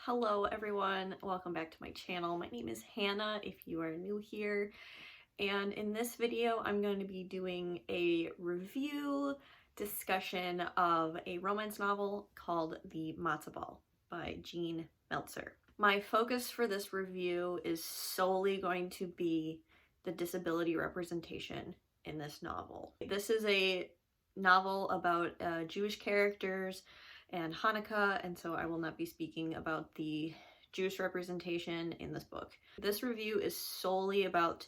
Hello everyone, welcome back to my channel. My name is Hannah if you are new here, and in this video I'm going to be doing a review discussion of a romance novel called The Matzah Ball by Jean Meltzer. My focus for this review is solely going to be the disability representation in this novel. This is a novel about Jewish characters and Hanukkah, and so I will not be speaking about the Jewish representation in this book. This review is solely about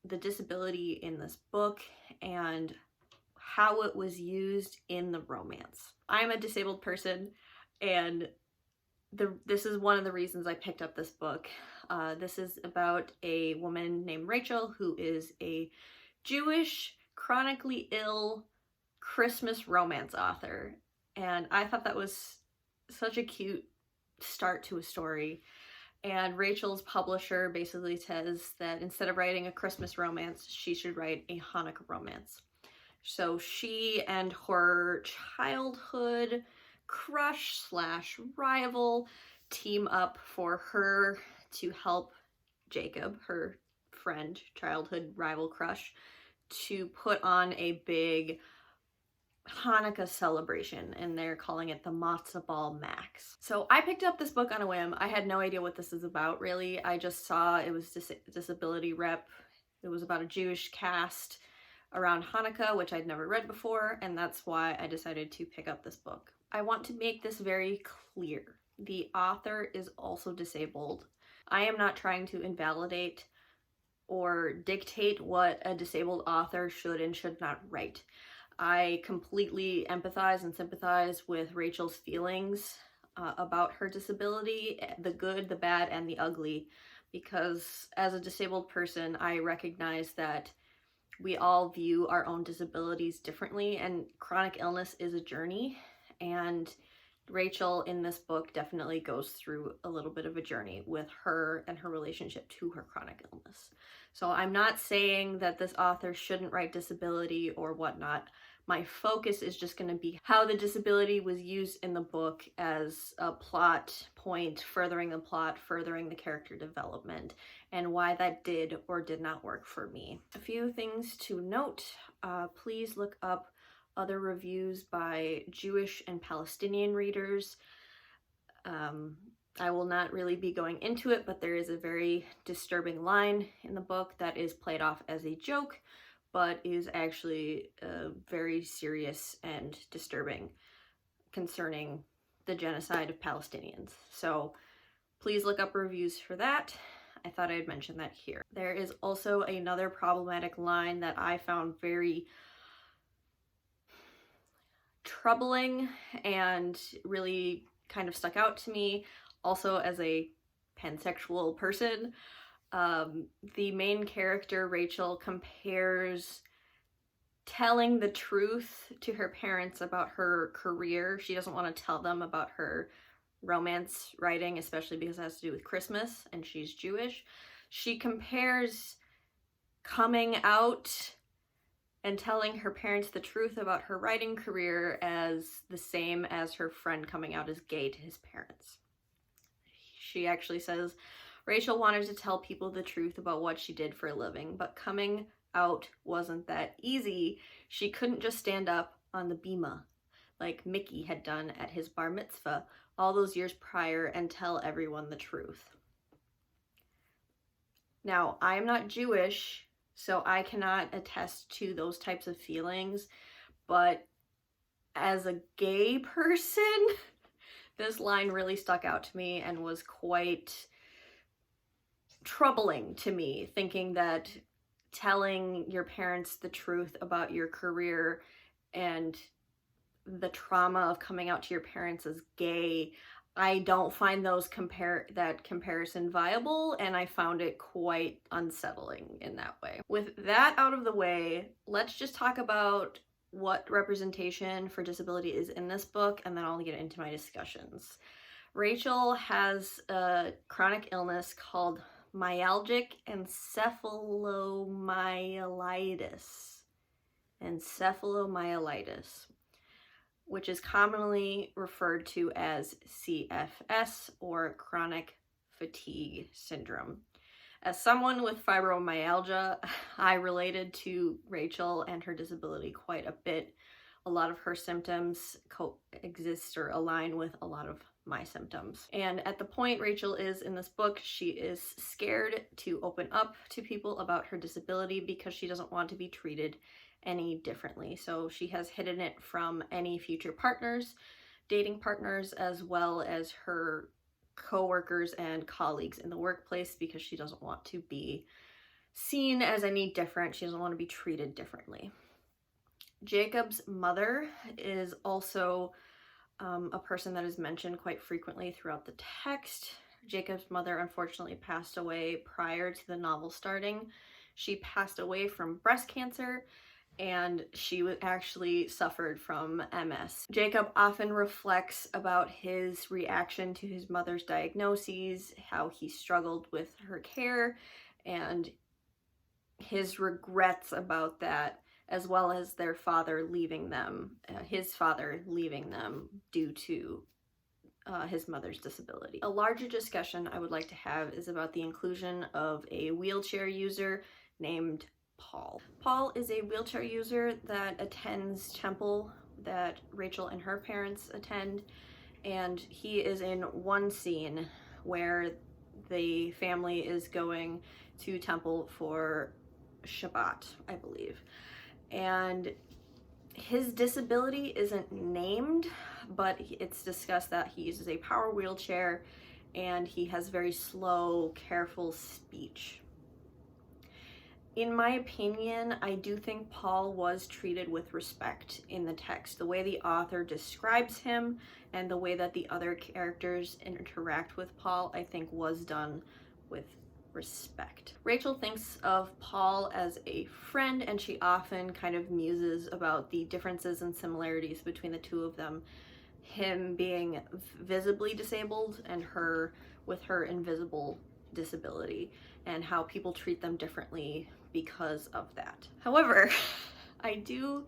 the disability in this book and how it was used in the romance. I'm a disabled person, and this is one of the reasons I picked up this book. This is about a woman named Rachel who is a Jewish, chronically ill Christmas romance author. And I thought that was such a cute start to a story. And Rachel's publisher basically says that instead of writing a Christmas romance, she should write a Hanukkah romance. So she and her childhood crush slash rival team up for her to help Jacob, her friend, childhood rival crush, to put on a big Hanukkah celebration, and they're calling it the Matzah Ball Max. So I picked up this book on a whim. I had no idea what this is about, really. I just saw it was disability rep. It was about a Jewish cast around Hanukkah, which I'd never read before, and that's why I decided to pick up this book. I want to make this very clear. The author is also disabled. I am not trying to invalidate or dictate what a disabled author should and should not write. I completely empathize and sympathize with Rachel's feelings about her disability, the good, the bad, and the ugly, because as a disabled person, I recognize that we all view our own disabilities differently, and chronic illness is a journey, and Rachel in this book definitely goes through a little bit of a journey with her and her relationship to her chronic illness. So I'm not saying that this author shouldn't write disability or whatnot. My focus is just going to be how the disability was used in the book as a plot point, furthering the plot, furthering the character development, and why that did or did not work for me. A few things to note. Please look up other reviews by Jewish and Palestinian readers. I will not really be going into it, but there is a very disturbing line in the book that is played off as a joke, but is actually very serious and disturbing concerning the genocide of Palestinians. So please look up reviews for that. I thought I'd mention that here. There is also another problematic line that I found very troubling and really kind of stuck out to me, also as a pansexual person. The main character, Rachel, compares telling the truth to her parents about her career. She doesn't want to tell them about her romance writing, especially because it has to do with Christmas and she's Jewish. She compares coming out and telling her parents the truth about her writing career as the same as her friend coming out as gay to his parents. She actually says, Rachel wanted to tell people the truth about what she did for a living, but coming out wasn't that easy. She couldn't just stand up on the bima like Mickey had done at his bar mitzvah all those years prior and tell everyone the truth. Now, I'm not Jewish, so I cannot attest to those types of feelings, but as a gay person, this line really stuck out to me and was quite troubling to me, thinking that telling your parents the truth about your career and the trauma of coming out to your parents as gay, I don't find that comparison viable, and I found it quite unsettling in that way. With that out of the way, let's just talk about what representation for disability is in this book, and then I'll get into my discussions. Rachel has a chronic illness called myalgic encephalomyelitis. which is commonly referred to as CFS, or chronic fatigue syndrome. As someone with fibromyalgia, I related to Rachel and her disability quite a bit. A lot of her symptoms coexist or align with a lot of my symptoms. And at the point Rachel is in this book, she is scared to open up to people about her disability because she doesn't want to be treated any differently. So she has hidden it from any future partners, dating partners, as well as her co-workers and colleagues in the workplace, because she doesn't want to be seen as any different. She doesn't want to be treated differently. Jacob's mother is also a person that is mentioned quite frequently throughout the text. Jacob's mother unfortunately passed away prior to the novel starting. She passed away from breast cancer, and she actually suffered from MS. Jacob often reflects about his reaction to his mother's diagnoses, how he struggled with her care, and his regrets about that, as well as their father leaving them, his father leaving them due to his mother's disability. A larger discussion I would like to have is about the inclusion of a wheelchair user named Paul. Paul is a wheelchair user that attends temple that Rachel and her parents attend, and he is in one scene where the family is going to temple for Shabbat, I believe. And his disability isn't named, but it's discussed that he uses a power wheelchair and he has very slow, careful speech. In my opinion, I do think Paul was treated with respect in the text. The way the author describes him and the way that the other characters interact with Paul, I think was done with respect. Rachel thinks of Paul as a friend, and she often kind of muses about the differences and similarities between the two of them. Him being visibly disabled and her with her invisible disability, and how people treat them differently because of that. However, I do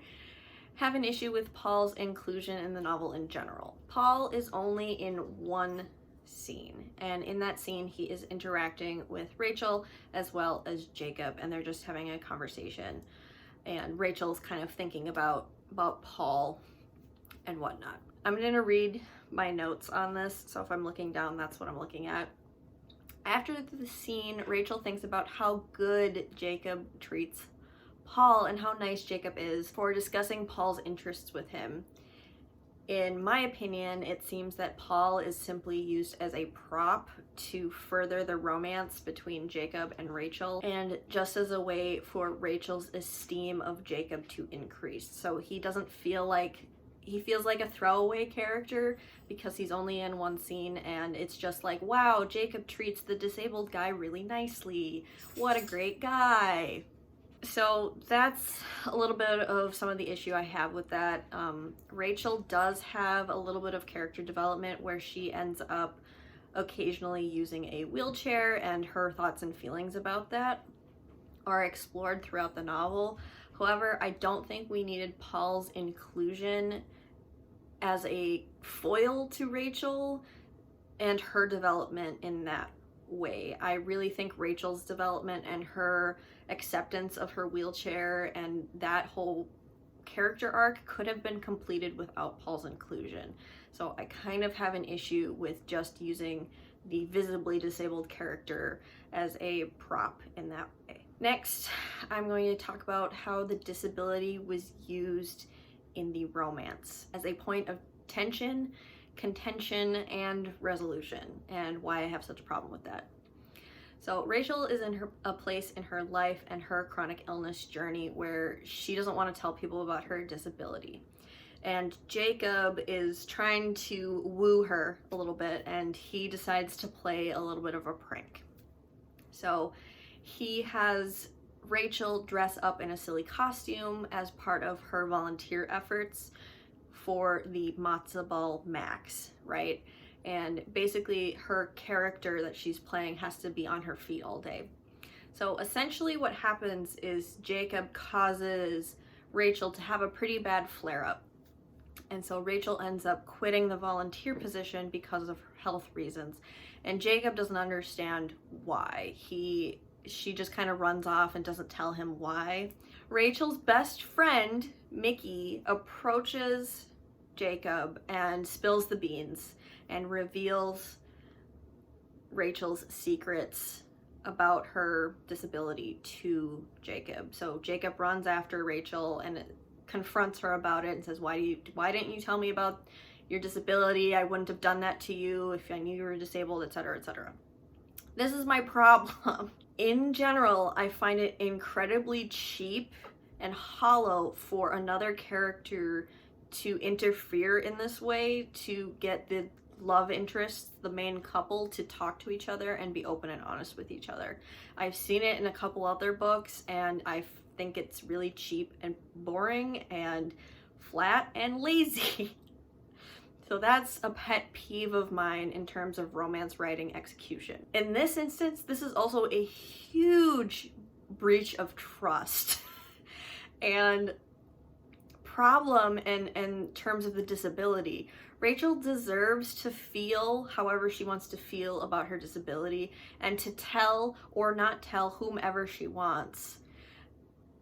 have an issue with Paul's inclusion in the novel in general. Paul is only in one scene, and in that scene he is interacting with Rachel as well as Jacob, and they're just having a conversation, and Rachel's kind of thinking about Paul and whatnot. I'm gonna read my notes on this, so if I'm looking down, that's what I'm looking at. After the scene, Rachel thinks about how good Jacob treats Paul and how nice Jacob is for discussing Paul's interests with him. In my opinion, it seems that Paul is simply used as a prop to further the romance between Jacob and Rachel, and just as a way for Rachel's esteem of Jacob to increase. So he doesn't feel like, he feels like a throwaway character because he's only in one scene, and it's just like, wow, Jacob treats the disabled guy really nicely. What a great guy. So that's a little bit of some of the issue I have with that. Rachel does have a little bit of character development where she ends up occasionally using a wheelchair, and her thoughts and feelings about that are explored throughout the novel. However, I don't think we needed Paul's inclusion as a foil to Rachel and her development in that way. I really think Rachel's development and her acceptance of her wheelchair and that whole character arc could have been completed without Paul's inclusion. So I kind of have an issue with just using the visibly disabled character as a prop in that way. Next, I'm going to talk about how the disability was used in the romance as a point of tension, contention, and resolution, and why I have such a problem with that. So Rachel is in a place in her life and her chronic illness journey where she doesn't want to tell people about her disability. And Jacob is trying to woo her a little bit, and he decides to play a little bit of a prank. So he has Rachel dress up in a silly costume as part of her volunteer efforts for the Matzah ball Max, right? And basically her character that she's playing has to be on her feet all day. So essentially what happens is Jacob causes Rachel to have a pretty bad flare-up. And so Rachel ends up quitting the volunteer position because of health reasons. And Jacob doesn't understand why. She just kind of runs off and doesn't tell him why. Rachel's best friend, Mickey, approaches Jacob and spills the beans and reveals Rachel's secrets about her disability to Jacob. So Jacob runs after Rachel and confronts her about it and says, why didn't you tell me about your disability? I wouldn't have done that to you if I knew you were disabled, etc., etc. This is my problem. In general, I find it incredibly cheap and hollow for another character to interfere in this way to get the love interests, the main couple, to talk to each other and be open and honest with each other. I've seen it in a couple other books, and I think it's really cheap and boring and flat and lazy. So that's a pet peeve of mine in terms of romance writing execution. In this instance, this is also a huge breach of trust and problem in terms of the disability. Rachel deserves to feel however she wants to feel about her disability and to tell or not tell whomever she wants.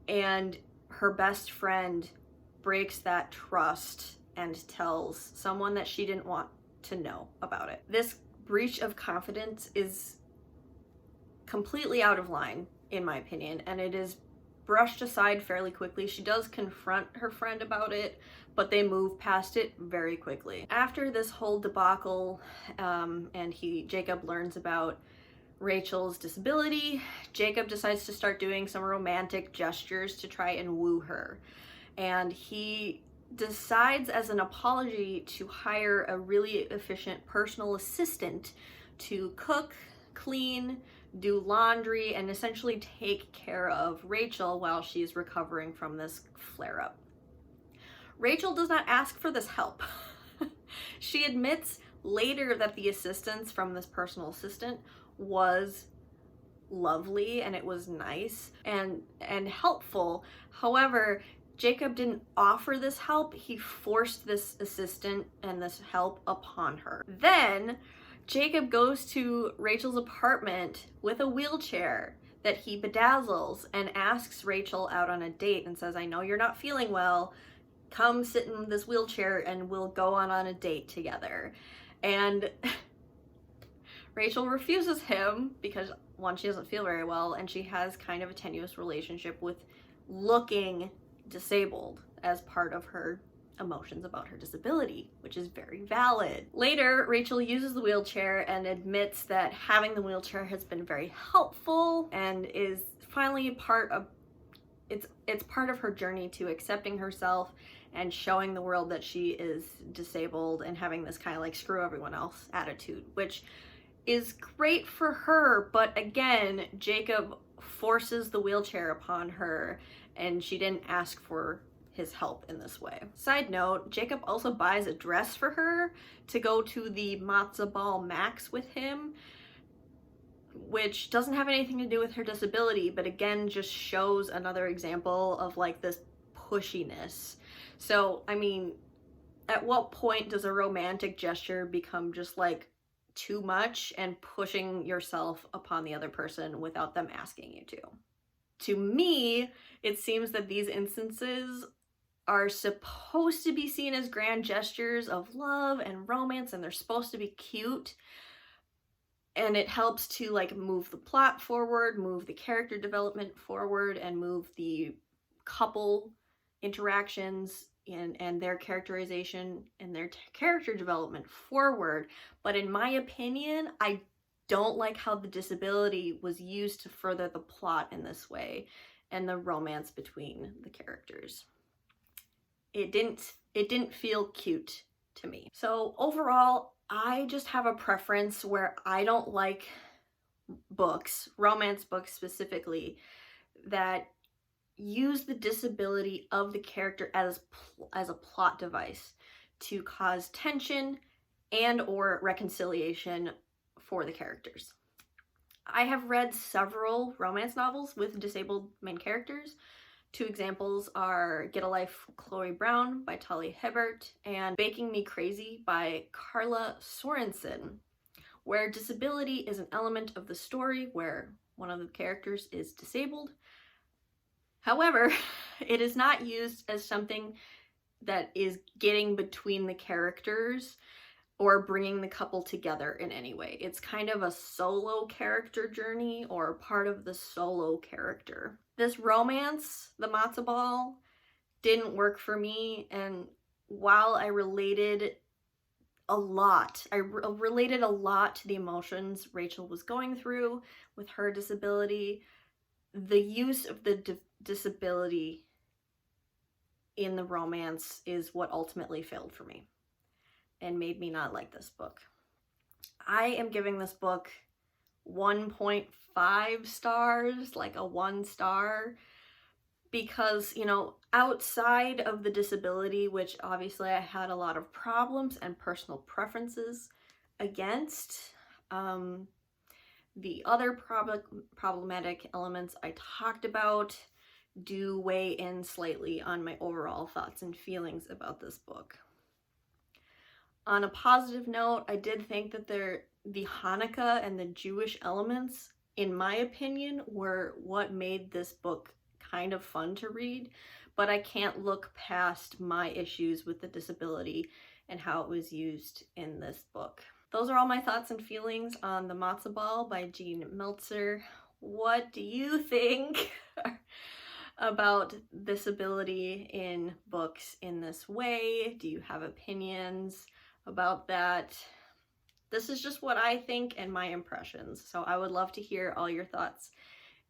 And her best friend breaks that trust and tells someone that she didn't want to know about it. This breach of confidence is completely out of line, in my opinion, and it is brushed aside fairly quickly. She does confront her friend about it, but they move past it very quickly. After this whole debacle, and Jacob learns about Rachel's disability, Jacob decides to start doing some romantic gestures to try and woo her. And he decides as an apology to hire a really efficient personal assistant to cook, clean, do laundry, and essentially take care of Rachel while she's recovering from this flare-up. Rachel does not ask for this help. She admits later that the assistance from this personal assistant was lovely and it was nice and helpful. However, Jacob didn't offer this help. He forced this assistant and this help upon her. Then Jacob goes to Rachel's apartment with a wheelchair that he bedazzles and asks Rachel out on a date and says, I know you're not feeling well. Come sit in this wheelchair and we'll go on a date together. And Rachel refuses him because, one, she doesn't feel very well, and she has kind of a tenuous relationship with looking disabled as part of her emotions about her disability, which is very valid. Later, Rachel uses the wheelchair and admits that having the wheelchair has been very helpful and is finally part of her journey to accepting herself and showing the world that she is disabled and having this kind of like screw everyone else attitude, which is great for her. But again, Jacob forces the wheelchair upon her and she didn't ask for his help in this way. Side note, Jacob also buys a dress for her to go to the Matzah ball Max with him, which doesn't have anything to do with her disability, but again just shows another example of like this pushiness. So, I mean, at what point does a romantic gesture become just like too much and pushing yourself upon the other person without them asking you to? To me, it seems that these instances are supposed to be seen as grand gestures of love and romance, and they're supposed to be cute, and it helps to like move the plot forward, move the character development forward, and move the couple interactions and their characterization and their character development forward. But in my opinion, I don't like how the disability was used to further the plot in this way and the romance between the characters. It didn't feel cute to me. So overall, I just have a preference where I don't like books, romance books specifically, that use the disability of the character as a plot device to cause tension and or reconciliation for the characters. I have read several romance novels with disabled main characters. Two examples are Get a Life, Chloe Brown by Talia Hibbert and Baking Me Crazy by Carla Sorensen, where disability is an element of the story where one of the characters is disabled. However, it is not used as something that is getting between the characters or bringing the couple together in any way. It's kind of a solo character journey or part of the solo character. This romance, the matzo ball, didn't work for me, and while I related a lot to the emotions Rachel was going through with her disability, the use of the disability in the romance is what ultimately failed for me and made me not like this book. I am giving this book 1.5 stars, like a 1 star, because, you know, outside of the disability, which obviously I had a lot of problems and personal preferences against, the other problematic elements I talked about do weigh in slightly on my overall thoughts and feelings about this book. On a positive note, I did think that the Hanukkah and the Jewish elements, in my opinion, were what made this book kind of fun to read, but I can't look past my issues with the disability and how it was used in this book. Those are all my thoughts and feelings on The Matzo Ball by Jean Meltzer. What do you think about disability in books in this way? Do you have opinions about that? This is just what I think and my impressions, so I would love to hear all your thoughts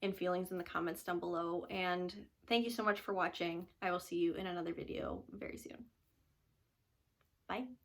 and feelings in the comments down below, and thank you so much for watching. I will see you in another video very soon. Bye.